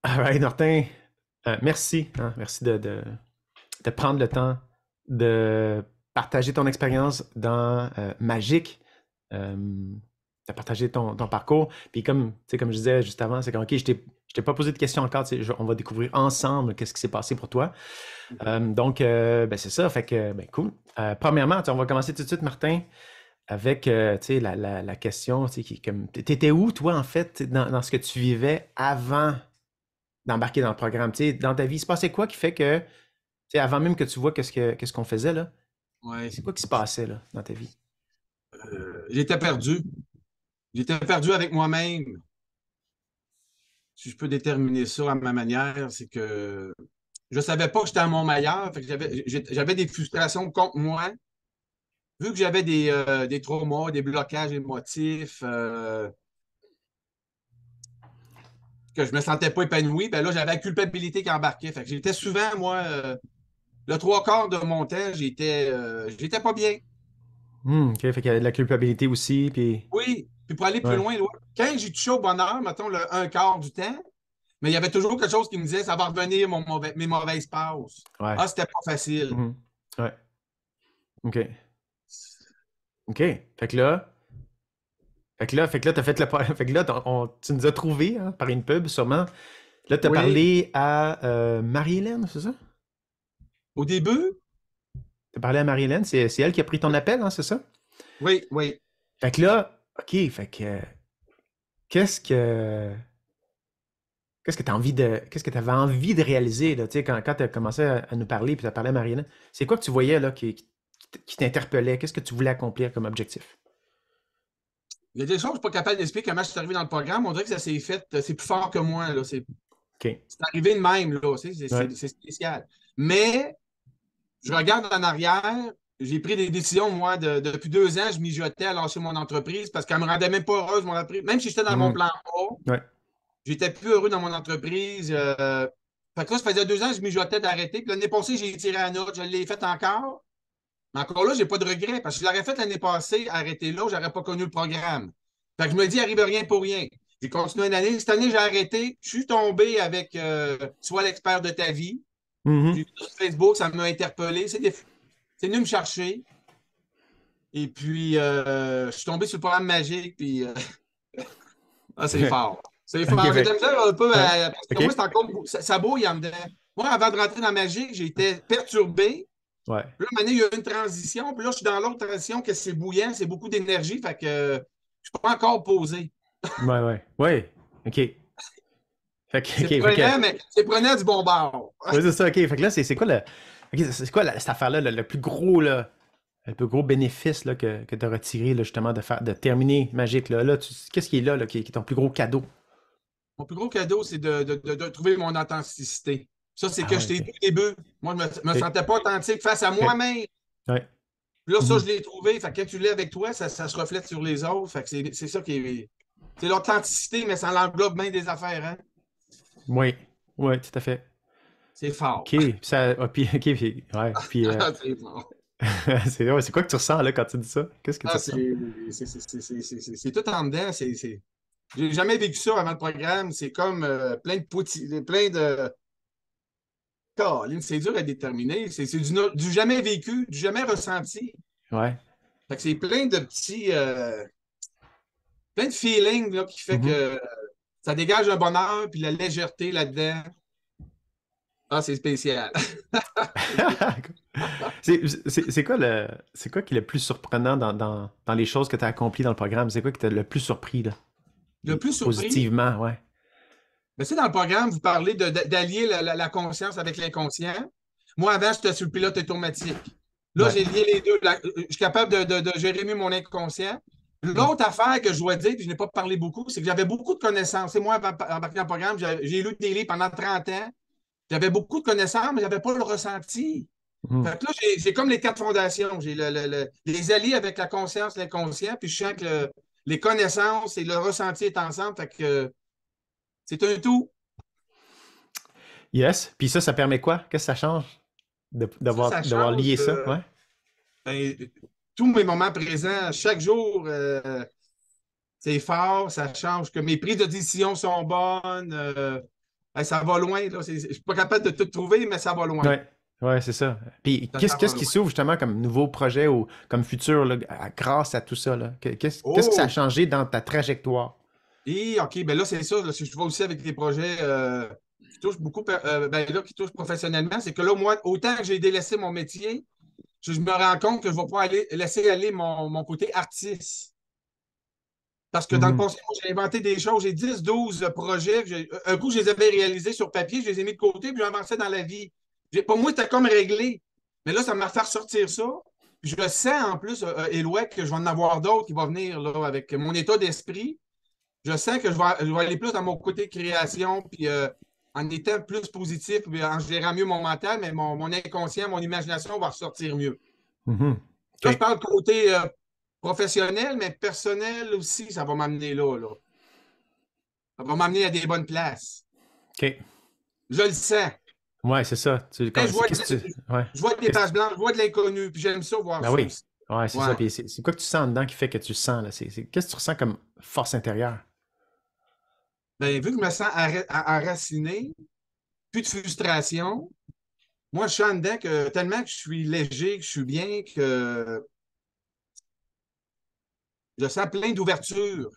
All right, Martin, merci. Hein, merci de prendre le temps de partager ton expérience dans Magic, de partager ton parcours. Puis comme, tu sais, comme je disais juste avant, c'est comme, OK, je t'ai pas posé de questions encore, tu sais, on va découvrir ensemble qu'est-ce qui s'est passé pour toi. Donc, ben, c'est ça, fait que, ben, cool. Premièrement, tu sais, on va commencer tout de suite, Martin, avec, tu sais, la question, tu sais, qui est comme, t'étais où, toi, en fait, dans ce que tu vivais avant d'embarquer dans le programme? Tu sais, dans ta vie, il se passait quoi qui fait que, tu sais, avant même que tu vois qu'est-ce qu'on faisait, là, Ouais. c'est quoi qui se passait, là, dans ta vie? J'étais perdu. J'étais perdu avec moi-même. Si je peux déterminer ça à ma manière, c'est que je savais pas que j'étais à mon meilleur. Fait que j'avais des frustrations contre moi. Vu que j'avais des traumas, des blocages émotifs, que je me sentais pas épanoui, ben là, j'avais la culpabilité qui embarquait. Fait que j'étais souvent, moi, le trois quarts de mon temps, j'étais pas bien. OK, fait qu'il y avait de la culpabilité aussi, puis... Oui, puis pour aller plus Ouais, loin, là, quand j'ai touché au bonheur, mettons le un quart du temps, mais il y avait toujours quelque chose qui me disait ça va revenir mes mauvaises passes. ouais. Ah, c'était pas facile. Mhm. Ouais, OK. OK. Fait que là, t'as fait le... Fait que là, tu nous as trouvés, hein, par une pub, sûrement. Là, t'as Oui. parlé à Marie-Hélène, c'est ça? Au début, T'as parlé à Marie-Hélène, c'est elle qui a pris ton appel, hein, c'est ça? oui, oui. Fait que là, OK, fait que... qu'est-ce que... Qu'est-ce que tu envie de. Qu'est-ce que tu avais envie de réaliser, là, tu sais, quand tu as commencé à nous parler, puis tu as parlé à Mariana, c'est quoi que tu voyais là, qui t'interpellait? Qu'est-ce que tu voulais accomplir comme objectif? Il y a des choses que je ne suis pas capable d'expliquer comment je suis arrivé dans le programme. On dirait que ça s'est fait, c'est plus fort que moi. Là. OK. C'est arrivé de même, là. Ouais. C'est spécial. Mais je regarde en arrière, j'ai pris des décisions, moi, depuis 2 ans, je mijotais à lâcher mon entreprise parce qu'elle ne me rendait même pas heureuse, mon entreprise. Même si j'étais dans mon Mhm. plan A, Ouais. j'étais plus heureux dans mon entreprise. Fait que là, ça faisait 2 ans que je mijotais d'arrêter. Puis l'année passée, j'ai tiré à note, je l'ai fait encore. Mais encore là, j'ai pas de regret parce que si je l'aurais fait l'année passée, arrêté là, j'aurais pas connu le programme. Fait que je me dis, il arrive rien pour rien. J'ai continué une année. Cette année, j'ai arrêté. Je suis tombé avec Sois l'expert de ta vie. J'ai Mhm. vu sur Facebook, ça m'a interpellé. C'est venu me chercher. Et puis, je suis tombé sur le programme magique. Puis, ah, c'est fort. C'est OK, fort. J'ai de la fait. misère un peu Ouais. parce que moi, OK. c'est encore. Ça bouille en dedans. Moi, avant de rentrer dans magique, j'étais perturbé. Ouais. Puis là, maintenant, il y a eu une transition. Puis là, je suis dans l'autre transition que c'est bouillant, c'est beaucoup d'énergie. Fait que je ne suis pas encore posé. Ouais, ouais. Ouais. OK. C'est OK, fait que. prenant, mais c'est prenant du bon bord. Ouais, c'est ça, OK. Fait que là, c'est quoi le. OK, c'est quoi cette affaire-là, le plus gros, là, le plus gros bénéfice là, que tu as retiré, là, justement, de terminer Magique, là? Là, qu'est-ce qui est là, qui est ton plus gros cadeau? Mon plus gros cadeau, c'est de trouver mon authenticité. Ça, c'est Ah que ouais, je t'ai OK. dit au début. Moi, je ne me OK. sentais pas authentique face à OK. moi-même. Ouais. Puis là, ça, je Mhm. l'ai trouvé. Fait que quand tu l'es avec toi, ça se reflète sur les autres. Fait que c'est ça qui est. C'est l'authenticité, mais ça l'englobe bien des affaires, hein? Oui. Oui, tout à fait. C'est fort. OK. Puis ça. Ah, puis, OK. Ouais. Puis. C'est fort. C'est quoi que tu ressens, là, quand tu dis ça? Qu'est-ce que tu Ah, ressens? c'est tout en dedans. J'ai jamais vécu ça avant le programme. C'est comme plein de plein de. Caroline, c'est dur à déterminer. C'est du jamais vécu, du jamais ressenti. Ouais. Fait que c'est plein de feelings là, qui fait Mhm. que ça dégage un bonheur puis la légèreté là-dedans. Ah, c'est spécial. C'est spécial. C'est quoi qui est le plus surprenant dans les choses que tu as accomplies dans le programme? C'est quoi qui t'a le plus surpris, là? Le plus surpris, Positivement, ouais. mais c'est dans le programme, vous parlez d'allier la conscience avec l'inconscient. Moi, avant, j'étais sur le pilote automatique. Là, Ouais. j'ai lié les deux. Je suis capable de gérer mieux mon inconscient. Mm. L'autre affaire que je dois dire, puis je n'ai pas parlé beaucoup, c'est que j'avais beaucoup de connaissances. Et moi, avant d'embarquer dans le programme, j'ai lu des livres pendant 30 ans. J'avais beaucoup de connaissances, mais je n'avais pas le ressenti. Mm. Fait que là, j'ai comme les quatre fondations. J'ai les alliés avec la conscience, l'inconscient, puis je sens que les connaissances et le ressenti est ensemble. Fait que c'est un tout. Yes. Puis ça permet quoi? Qu'est-ce que ça change Ça d'avoir change. lié ça? Ouais. Ben, tous mes moments présents, chaque jour, c'est fort, ça change, que mes prises de décision sont bonnes. Hey, ça va loin, là. Je ne suis pas capable de tout trouver, mais ça va loin. Ouais, ouais, c'est ça. Puis Ça va qu'est-ce qui loin. s'ouvre justement comme nouveau projet ou comme futur là, grâce à tout ça, là? Qu'est-ce que ça a Oh! changé dans ta trajectoire? Et OK, ben là, c'est ça. Là, si je vois aussi avec les projets qui touchent beaucoup, ben là, qui touchent professionnellement, c'est que là, moi, autant que j'ai délaissé mon métier, je me rends compte que je ne vais pas laisser aller mon côté artiste. Parce que dans le Mhm. passé, moi, j'ai inventé des choses. J'ai 10, 12 projets. Un coup, je les avais réalisés sur papier, je les ai mis de côté, puis j'avançais dans la vie. Pour moi, c'était comme réglé. Mais là, ça m'a fait ressortir ça. Puis je sens en plus, Éloy, que je vais en avoir d'autres qui vont venir là, avec mon état d'esprit. Je sens que je vais aller plus dans mon côté création, puis en étant plus positif, puis en gérant mieux mon mental, mais mon inconscient, mon imagination va ressortir mieux. Mhm. Là, je OK. parle côté professionnel, mais personnel aussi, ça va m'amener là, là. Ça va m'amener à des bonnes places. OK. Je le sens. Ouais, c'est ça. Hey, je vois, Qu'est-ce que tu. Ouais. je vois des pages blanches, je vois de l'inconnu, puis j'aime ça voir Ben ça oui. aussi. Ouais, c'est ça. Ouais. Puis c'est quoi que tu sens dedans qui fait que tu sens, là? Qu'est-ce que tu ressens comme force intérieure? Ben, vu que je me sens enraciné, plus de frustration, moi, je sens dedans que tellement que je suis léger, que je suis bien, que je sens plein d'ouverture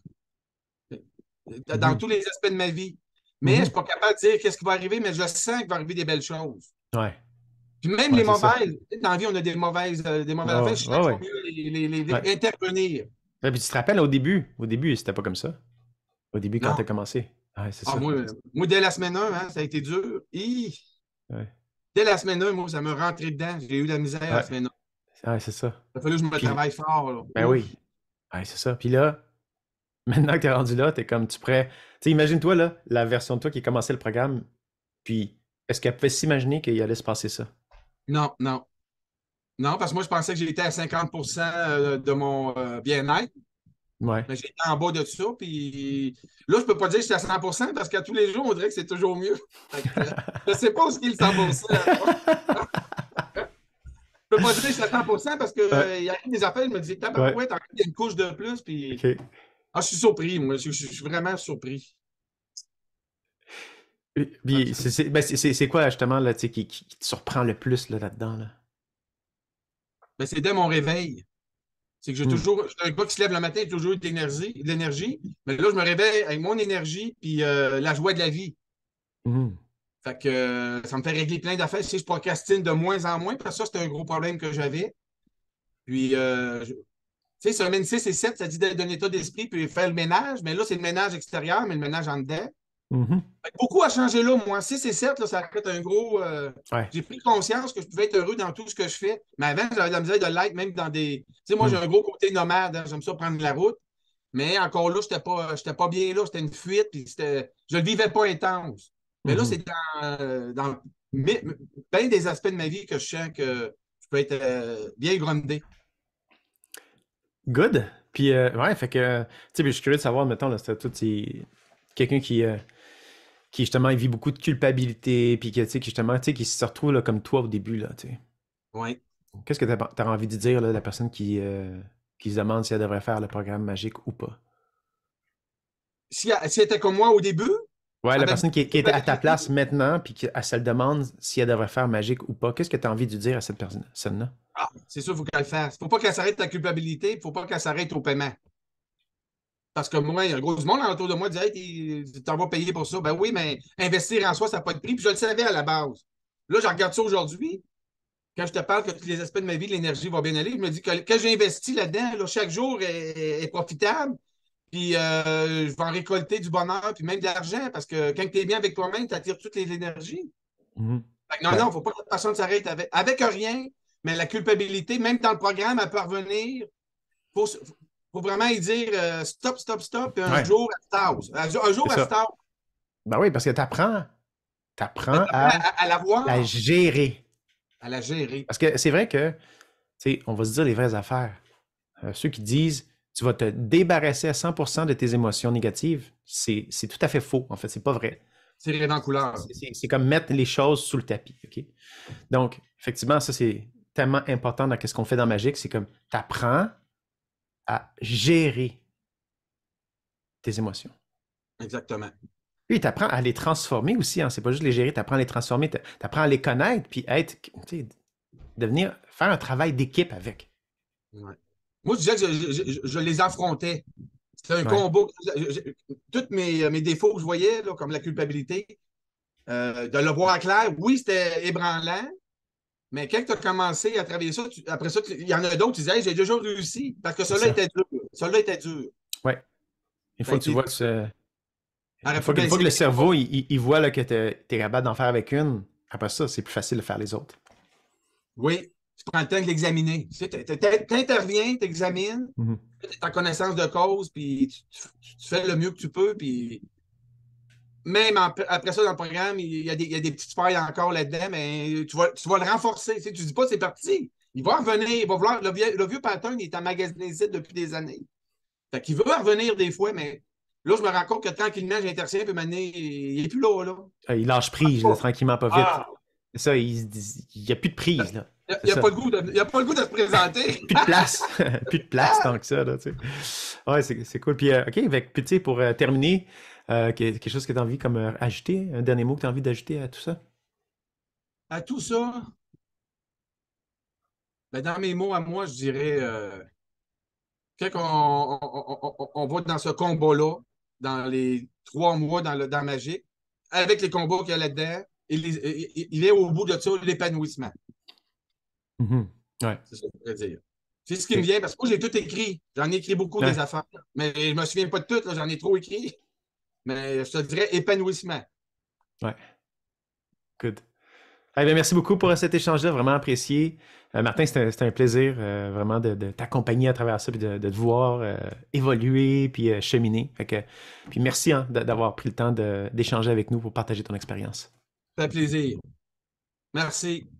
dans Mhm. tous les aspects de ma vie. Mais je ne Mhm. suis pas capable de dire qu'est-ce qui va arriver, mais je sens qu'il va arriver des belles choses. Ouais. Puis même Ouais, les c'est ça. mauvaises, dans la vie, on a des mauvaises affaires, Ouais, je sens ouais, qu'il ouais. faut mieux Ouais. intervenir. Ouais, puis tu te rappelles au début, c'était pas comme ça. Au début, quand Non. tu as commencé. Ouais, c'est Ah, ça. moi, dès la semaine 1, hein, ça a été dur. Ouais. Dès la semaine 1, moi, ça me rentrait dedans. J'ai eu la misère la Ouais, semaine 1. ouais, c'est ça. Il a fallu que je me Puis, travaille fort, là. ben Ouf. oui. Ouais, c'est ça. Puis là, maintenant que t'es rendu là, t'es comme tu prêt. Tu sais, imagine-toi, là, la version de toi qui commençait le programme, puis est-ce qu'elle pouvait s'imaginer qu'il allait se passer ça? Non, non. Non, parce que moi, je pensais que j'étais à 50% de mon bien-être. Ouais. Mais j'étais en bas de ça. Puis là, je peux pas dire que j'étais à 100% parce qu'à tous les jours, on dirait que c'est toujours mieux. Fait que, je sais pas ce qu'il est le 100%. Je peux pas dire que j'étais à 100% parce qu'il Ouais, y a des affaires, je me dis, ouais, tabarouette, encore, il y a une couche de plus. Puis, ok. je suis surpris, moi. Je suis vraiment surpris. Puis, ben, c'est quoi, justement, là, tu sais, qui te surprend le plus, là, là-dedans, là? Mais c'est dès mon réveil. C'est que Hmm. je suis un gars qui se lève le matin, j'ai toujours eu de l'énergie. Mais là, je me réveille avec mon énergie puis la joie de la vie. Mhm. Fait que ça me fait régler plein d'affaires. Si je procrastine de moins en moins, parce que ça, c'est un gros problème que j'avais. Puis, tu sais, semaine 6 et 7, ça dit d'être d'un état d'esprit puis faire le ménage. Mais là, c'est le ménage extérieur, mais le ménage en dedans. Mhm. Fait que beaucoup a changé là, moi. 6 et 7, là, ça a fait un gros. Ouais. J'ai pris conscience que je pouvais être heureux dans tout ce que je fais. Mais avant, j'avais de la misère de l'être, même dans des. Tu sais, moi, j'ai Hmm. un gros côté nomade, hein. J'aime ça prendre la route. Mais encore là, j'étais pas bien là. C'était une fuite, puis je ne le vivais pas intense. Mais là, Mhm. c'est dans bien des aspects de ma vie que je sens que je peux être bien grondé. Good. Puis, ouais, fait que, tu sais, puis je suis curieux de savoir, mettons, là, c'est tout, quelqu'un qui justement il vit beaucoup de culpabilité, puis que, tu sais, qui justement, tu sais, qui se retrouve là, comme toi au début, là, tu sais. Oui. Qu'est-ce que tu as envie de dire, là, la personne qui se demande si elle devrait faire le programme magique ou pas? Si elle était comme moi au début, Ouais, la avec personne beaucoup de qui était à ta culpabilité, place maintenant, puis qu'elle se le demande si elle devrait faire magique ou pas, qu'est-ce que tu as envie de dire à cette personne-là? c'est sûr, il faut qu'elle le fasse. Il ne faut pas qu'elle s'arrête à la culpabilité, il ne faut pas qu'elle s'arrête au paiement. Parce que moi, il y a un gros monde autour de moi qui dit hey, tu t'en vas payer pour ça. Ben oui, mais investir en soi, ça n'a pas de prix. Puis je le savais à la base. Là, je regarde ça aujourd'hui. Quand je te parle que tous les aspects de ma vie, l'énergie va bien aller, je me dis que j'ai investi là-dedans, là, chaque jour est profitable. Puis je vais en récolter du bonheur, puis même de l'argent, parce que quand tu es bien avec toi-même, tu attires toutes les énergies. Mhm. Fait que non, non, il Ouais. ne faut pas que personne s'arrête avec rien, mais la culpabilité, même dans le programme, elle peut revenir. Il faut vraiment y dire stop, stop, stop, puis un Ouais, jour, elle se tasse. Un c'est jour, elle se ça. tasse. Ben oui, parce que Ben, t'apprends t'apprends à à la la voir, gérer. à la gérer. Parce que c'est vrai que, tu sais, on va se dire les vraies affaires. Ceux qui disent tu vas te débarrasser à 100% de tes émotions négatives, c'est tout à fait faux. En fait, c'est pas vrai. C'est rêve en couleur. C'est comme mettre les choses sous le tapis. OK? Donc, effectivement, ça, c'est tellement important dans ce qu'on fait dans Magique. C'est comme tu apprends à gérer tes émotions. Exactement. Puis tu apprends à les transformer aussi, hein. C'est pas juste les gérer, tu apprends à les transformer, tu apprends à les connaître, puis être, tu sais, devenir, faire un travail d'équipe avec. Ouais. Moi, je disais que je les affrontais. C'était un Ouais, combat. Tous mes défauts que je voyais, là, comme la culpabilité, de le voir clair, oui, c'était ébranlant, mais quand tu as commencé à travailler ça, après ça, il y en a d'autres qui disaient hey, j'ai déjà réussi parce que c'est celui-là ça. était dur. Celui-là était dur. Ouais. Une Ça a fois que tu été vois dur. que Aurait pu une fois que baisser le les bras. cerveau, il voit là, que tu es capable d'en faire avec une, après ça, c'est plus facile de faire les autres. Oui, tu prends le temps de l'examiner. Tu interviens, tu examines, Mhm. tu as connaissance de cause, puis tu fais le mieux que tu peux, puis même après ça, dans le programme, il y a des petites failles encore là-dedans, mais tu vas le renforcer. Tu sais, tu dis pas c'est parti. Il va revenir, il va vouloir. Le vieux pattern, il est emmagasiné ici depuis des années. Fait qu'il veut revenir des fois, mais là, je me rends compte que tranquillement, j'intertiens, puis maintenant, il n'est plus là, là. Il lâche prise, là, tranquillement, pas vite. Ah! C'est ça, il n'y a plus de prise, là. C'est Il a pas ça. le goût il a pas le goût de se présenter. Plus de place. Plus de place tant que ça, là, tu sais. Ouais, c'est cool. Puis, OK, avec, puis, tu sais, pour terminer, quelque chose que tu as envie comme ajouter, un dernier mot que tu as envie d'ajouter à tout ça? À tout ça, ben, dans mes mots à moi, je dirais quand on va dans ce combat-là, dans les 3 mois dans Magique, avec les combats qu'il y a là-dedans, il est au bout de ça l'épanouissement. Mhm. Ouais. C'est ça que je pourrais dire. C'est ce qui me OK. vient, parce que moi, j'ai tout écrit. J'en ai écrit beaucoup des Ouais. affaires. Mais je ne me souviens pas de toutes, là, j'en ai trop écrit. Mais je te dirais épanouissement. Ouais. Good. Eh bien, merci beaucoup pour cet échange-là, vraiment apprécié. Martin, c'était un plaisir vraiment de t'accompagner à travers ça, puis de te voir évoluer, puis cheminer. Puis merci hein, d'avoir pris le temps d'échanger avec nous pour partager ton expérience. Ça fait plaisir. Merci.